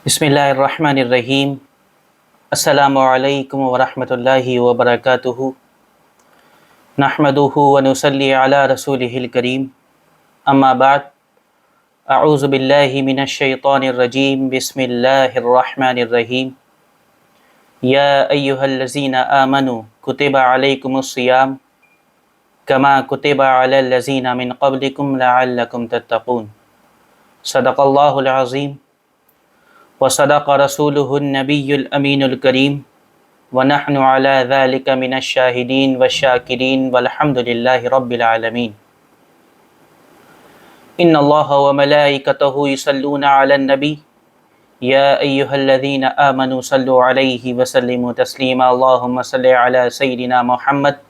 بسم اللہ الرحمن الرحیم۔ السلام علیکم ورحمۃ اللہ وبرکاتہ۔ نحمدہ ونصلی علی رسولہ الکریم، اما بعد، اعوذ باللہ من الشیطان الرجیم، بسم اللہ الرحمن الرحیم۔ یا ایہا الذین آمنوا کتب علیکم الصیام کما کتب علی الذین من قبلکم لعلکم تتقون۔ صدق اللہ العظیم وصدق رسولہ النبی الامین الکریم، ونحن علی ذلک من الشاہدین والشاکرین والحمد للہ رب العالمین۔ ان اللہ وملائکتہ یصلون علی النبی یا ایہا الذین آمنوا صلوا علیہ وسلموا تسلیما، اللہم صل علی سیدنا محمد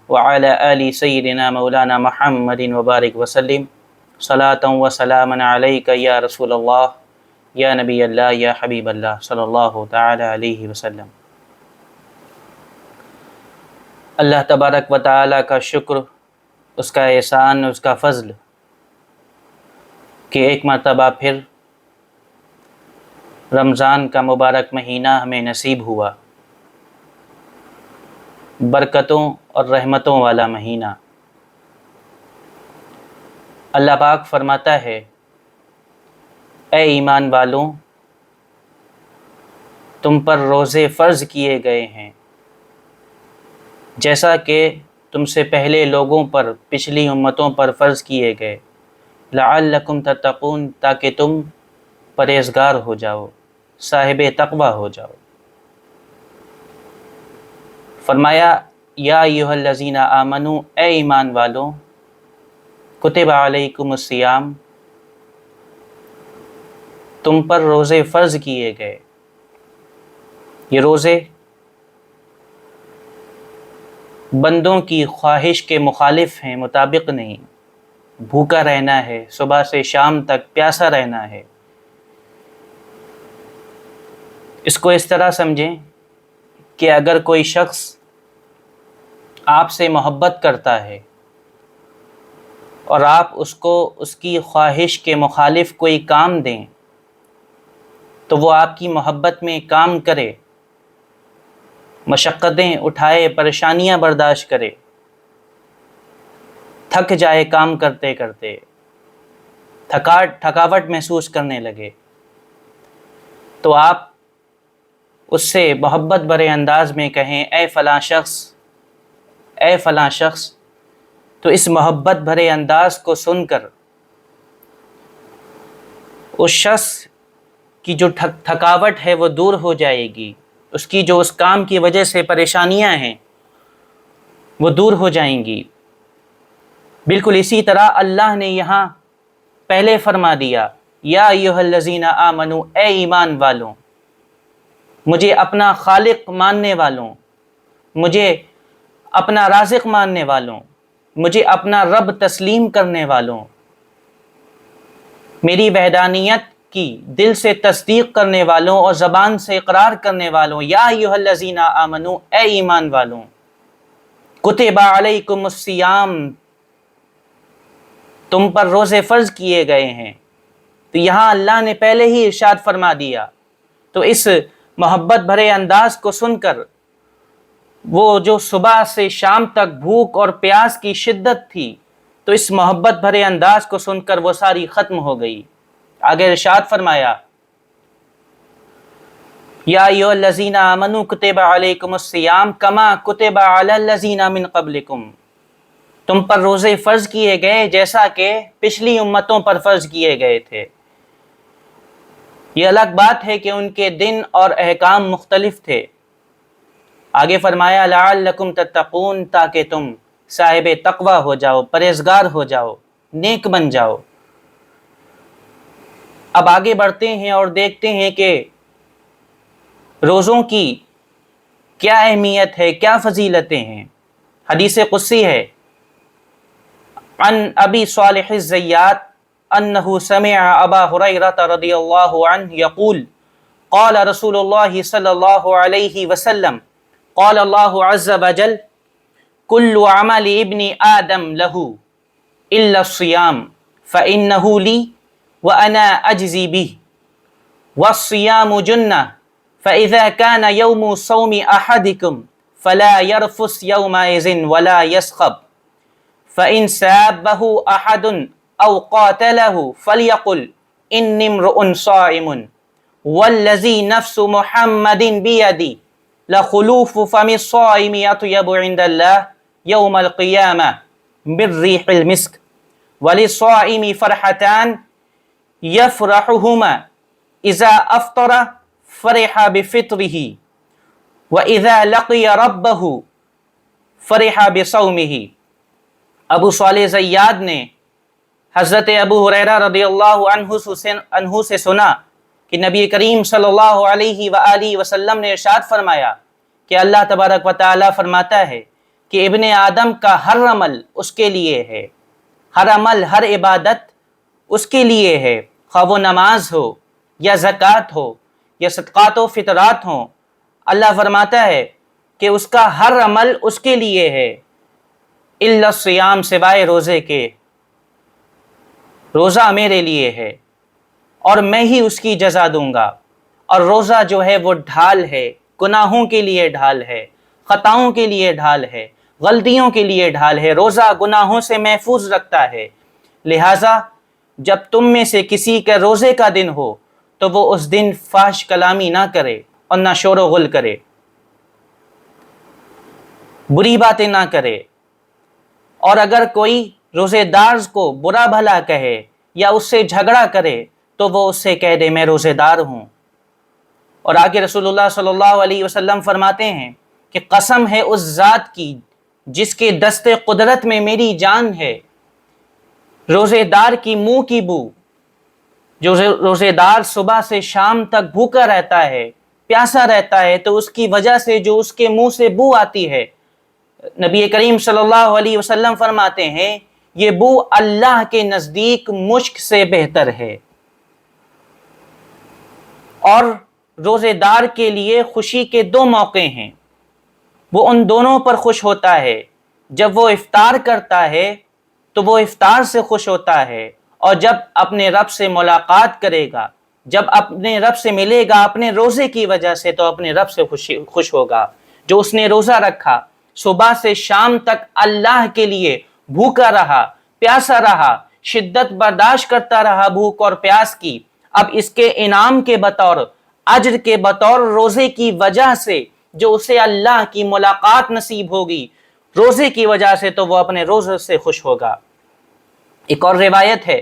وعلی آل سیدنا مولانا محمد وبارک وسلم، صلاۃ وسلاما علیک یا رسول اللہ یا نبی اللہ یا حبیب اللہ صلی اللہ تعالی علیہ وسلم۔ اللہ تبارک و تعالیٰ کا شکر، اس کا احسان، اس کا فضل کہ ایک مرتبہ پھر رمضان کا مبارک مہینہ ہمیں نصیب ہوا، برکتوں اور رحمتوں والا مہینہ۔ اللہ پاک فرماتا ہے، اے ایمان والوں، تم پر روزے فرض کیے گئے ہیں جیسا کہ تم سے پہلے لوگوں پر، پچھلی امتوں پر فرض کیے گئے، لعلکم تتقون، تاکہ تم پرہیزگار ہو جاؤ، صاحب تقوی ہو جاؤ۔ فرمایا یا ایھا الذین آمنوا، اے ایمان والوں، کتب علیکم الصیام، تم پر روزے فرض کیے گئے۔ یہ روزے بندوں کی خواہش کے مخالف ہیں، مطابق نہیں۔ بھوکا رہنا ہے، صبح سے شام تک پیاسا رہنا ہے۔ اس کو اس طرح سمجھیں کہ اگر کوئی شخص آپ سے محبت کرتا ہے اور آپ اس کو اس کی خواہش کے مخالف کوئی کام دیں تو وہ آپ کی محبت میں کام کرے، مشقتیں اٹھائے، پریشانیاں برداشت کرے، تھک جائے کام کرتے کرتے، تھکاوٹ محسوس کرنے لگے، تو آپ اس سے محبت بھرے انداز میں کہیں، اے فلاں شخص، اے فلاں شخص، تو اس محبت بھرے انداز کو سن کر اس شخص کی جو تھکاوٹ ہے وہ دور ہو جائے گی، اس کی جو اس کام کی وجہ سے پریشانیاں ہیں وہ دور ہو جائیں گی۔ بالکل اسی طرح اللہ نے یہاں پہلے فرما دیا، یا ایھا الذین آمنوا، اے ایمان والوں، مجھے اپنا خالق ماننے والوں، مجھے اپنا رازق ماننے والوں، مجھے اپنا رب تسلیم کرنے والوں، میری وحدانیت کی دل سے تصدیق کرنے والوں اور زبان سے اقرار کرنے والوں، یا ایھا الذین آمنوا، اے ایمان والوں، کتب علیکم الصیام، تم پر روزے فرض کیے گئے ہیں۔ تو یہاں اللہ نے پہلے ہی ارشاد فرما دیا، تو اس محبت بھرے انداز کو سن کر وہ جو صبح سے شام تک بھوک اور پیاس کی شدت تھی، تو اس محبت بھرے انداز کو سن کر وہ ساری ختم ہو گئی۔ آگے ارشاد فرمایا، یا ایھا الذین آمنوا کتب علیکم الصیام کما کتب علی الذین من قبلکم، تم پر روزے فرض کیے گئے جیسا کہ پچھلی امتوں پر فرض کیے گئے تھے۔ یہ الگ بات ہے کہ ان کے دن اور احکام مختلف تھے۔ آگے فرمایا لعلکم تتقون، تاکہ تم صاحب تقوی ہو جاؤ، پرہیزگار ہو جاؤ، نیک بن جاؤ۔ اب آگے بڑھتے ہیں اور دیکھتے ہیں کہ روزوں کی کیا اہمیت ہے، کیا فضیلتیں ہیں۔ حدیث قدسی ہے، عن ابی صالح الزیات انہ سمع ابا ہریرہ رضی اللہ عنہ یقول قال رسول اللہ صلی اللہ علیہ وسلم قال اللہ عز وجل کل عمل ابن آدم لہ الا الصیام فإنہ لی وأنا أجزی به۔ والصيام جنة فإذا كان يوم صوم أحدكم فلا يرفث يومئذ ولا يسخب فإن سابه أحد أو قاتله فليقل إني امرؤ صائم والذي نفس محمد بيدي لخلوف فم الصائم أطيب عند الله يوم القيامة من ريح المسك وللصائم فرحتان يفرحهما إذا أفطر فرح بفطره وإذا لقي ربه فرح بصومه۔ ابو صالح زیاد نے حضرت ابو ہریرہ رضی اللہ عنہ سے سنا کہ نبی کریم صلی اللہ علیہ وآلہ وسلم نے ارشاد فرمایا کہ اللہ تبارک و تعالی فرماتا ہے کہ ابن آدم کا ہر عمل اس کے لیے ہے، ہر عمل، ہر عبادت اس کے لیے ہے، خواہ وہ نماز ہو یا زکوٰۃ ہو یا صدقات و فطرات ہوں۔ اللہ فرماتا ہے کہ اس کا ہر عمل اس کے لیے ہے، الا الصیام، سوائے روزے کے۔ روزہ میرے لیے ہے اور میں ہی اس کی جزا دوں گا۔ اور روزہ جو ہے وہ ڈھال ہے، گناہوں کے لیے ڈھال ہے، خطاؤں کے لیے ڈھال ہے، غلطیوں کے لیے ڈھال ہے۔ روزہ گناہوں سے محفوظ رکھتا ہے، لہٰذا جب تم میں سے کسی کا روزے کا دن ہو تو وہ اس دن فحش کلامی نہ کرے اور نہ شور و غل کرے، بری باتیں نہ کرے۔ اور اگر کوئی روزے دار کو برا بھلا کہے یا اس سے جھگڑا کرے تو وہ اس سے کہہ دے میں روزے دار ہوں۔ اور آگے رسول اللہ صلی اللہ علیہ وسلم فرماتے ہیں کہ قسم ہے اس ذات کی جس کے دست قدرت میں میری جان ہے، روزے دار کی منہ کی بو، جو روزے دار صبح سے شام تک بھوکا رہتا ہے، پیاسا رہتا ہے، تو اس کی وجہ سے جو اس کے منہ سے بو آتی ہے، نبی کریم صلی اللہ علیہ وسلم فرماتے ہیں یہ بو اللہ کے نزدیک مشک سے بہتر ہے۔ اور روزے دار کے لیے خوشی کے دو موقع ہیں، وہ ان دونوں پر خوش ہوتا ہے۔ جب وہ افطار کرتا ہے تو وہ افطار سے خوش ہوتا ہے، اور جب اپنے رب سے ملاقات کرے گا، جب اپنے رب سے ملے گا اپنے روزے کی وجہ سے، تو اپنے رب سے خوش ہوگا۔ جو اس نے روزہ رکھا، صبح سے شام تک اللہ کے لیے بھوکا رہا، پیاسا رہا، شدت برداشت کرتا رہا بھوک اور پیاس کی، اب اس کے انعام کے بطور، اجر کے بطور، روزے کی وجہ سے جو اسے اللہ کی ملاقات نصیب ہوگی، روزے کی وجہ سے، تو وہ اپنے روزے سے خوش ہوگا۔ ایک اور روایت ہے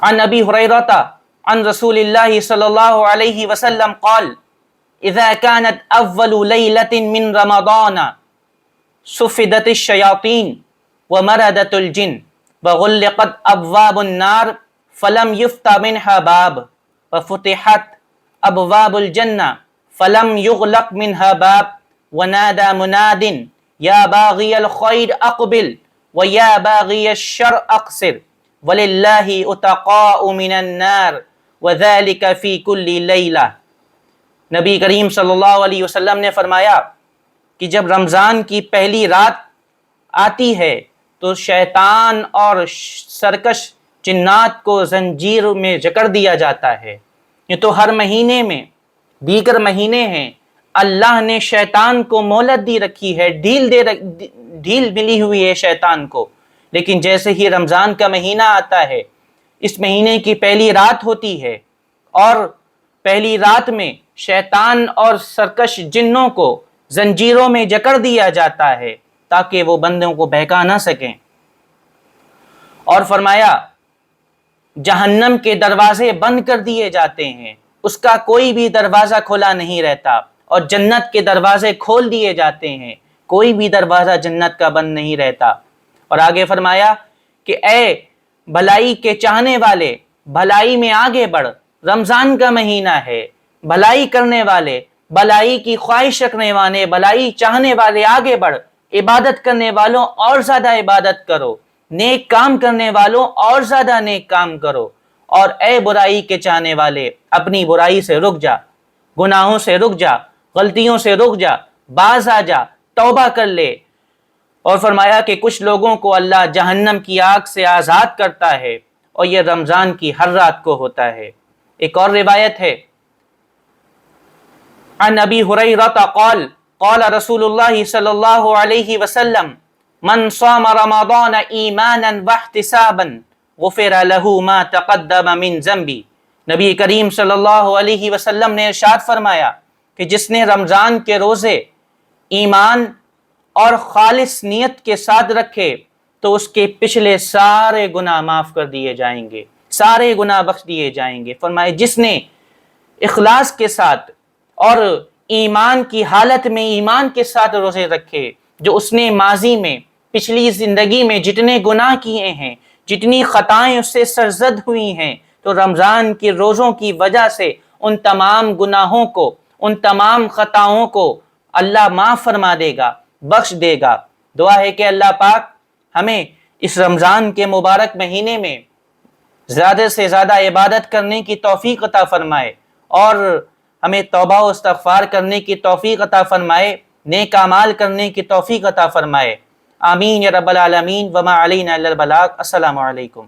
عن ابی ہریرہ عن رسول اللہ صلی اللہ علیہ وسلم قال اذا كانت اول ليلة من رمضان صفدت الشياطين ومردت الجن وغلقت ابواب النار فلم يفتح منها باب وفتحت ابواب الجنة فلم يغلق منها باب ونادى مناد يا باغي الخير اقبل ويا باغي الشر اقصر وللہ اتقاء من النار وذلك في كل لیلہ۔ نبی کریم صلی اللہ علیہ وسلم نے فرمایا کہ جب رمضان کی پہلی رات آتی ہے تو شیطان اور سرکش جنات کو زنجیر میں جکڑ دیا جاتا ہے۔ یہ تو ہر مہینے میں، دیگر مہینے ہیں، اللہ نے شیطان کو مہلت دی رکھی ہے، ڈھیل ملی ہوئی ہے شیطان کو، لیکن جیسے ہی رمضان کا مہینہ آتا ہے، اس مہینے کی پہلی رات ہوتی ہے، اور پہلی رات میں شیطان اور سرکش جنوں کو زنجیروں میں جکڑ دیا جاتا ہے تاکہ وہ بندوں کو بہکا نہ سکیں۔ اور فرمایا جہنم کے دروازے بند کر دیے جاتے ہیں، اس کا کوئی بھی دروازہ کھلا نہیں رہتا، اور جنت کے دروازے کھول دیے جاتے ہیں، کوئی بھی دروازہ جنت کا بند نہیں رہتا۔ اور آگے فرمایا کہ اے بھلائی کے چاہنے والے، بھلائی میں آگے بڑھ، رمضان کا مہینہ ہے، بھلائی کرنے والے، بھلائی کی خواہش رکھنے والے، بھلائی چاہنے والے آگے بڑھ، عبادت کرنے والوں اور زیادہ عبادت کرو، نیک کام کرنے والوں اور زیادہ نیک کام کرو، اور اے برائی کے چاہنے والے اپنی برائی سے رک جا، گناہوں سے رک جا، غلطیوں سے رک جا، باز آ جا، توبہ کر لے۔ اور فرمایا کہ کچھ لوگوں کو اللہ جہنم کی آگ سے آزاد کرتا ہے اور یہ رمضان کی ہر رات کو ہوتا ہے۔ ایک اور روایت ہے، عن ابی ہریرہ قال قال رسول اللہ صلی اللہ علیہ وسلم من صام رمضان ایمانا واحتسابا غفر له ما تقدم من ذنبی۔ نبی کریم صلی اللہ علیہ وسلم نے ارشاد فرمایا کہ جس نے رمضان کے روزے ایمان اور خالص نیت کے ساتھ رکھے تو اس کے پچھلے سارے گناہ معاف کر دیے جائیں گے، سارے گناہ بخش دیے جائیں گے۔ فرمائے جس نے اخلاص کے ساتھ اور ایمان کی حالت میں ایمان کے ساتھ روزے رکھے، جو اس نے ماضی میں پچھلی زندگی میں جتنے گناہ کیے ہیں، جتنی خطائیں اس سے سرزد ہوئی ہیں، تو رمضان کے روزوں کی وجہ سے ان تمام گناہوں کو، ان تمام خطاؤں کو اللہ معاف فرما دے گا، بخش دے گا۔ دعا ہے کہ اللہ پاک ہمیں اس رمضان کے مبارک مہینے میں زیادہ سے زیادہ عبادت کرنے کی توفیق عطا فرمائے، اور ہمیں توبہ و استغفار کرنے کی توفیق عطا فرمائے، نیک اعمال کرنے کی توفیق عطا فرمائے۔ آمین یا رب العالمین۔ وما علینا الا البلاغ۔ السلام علیکم۔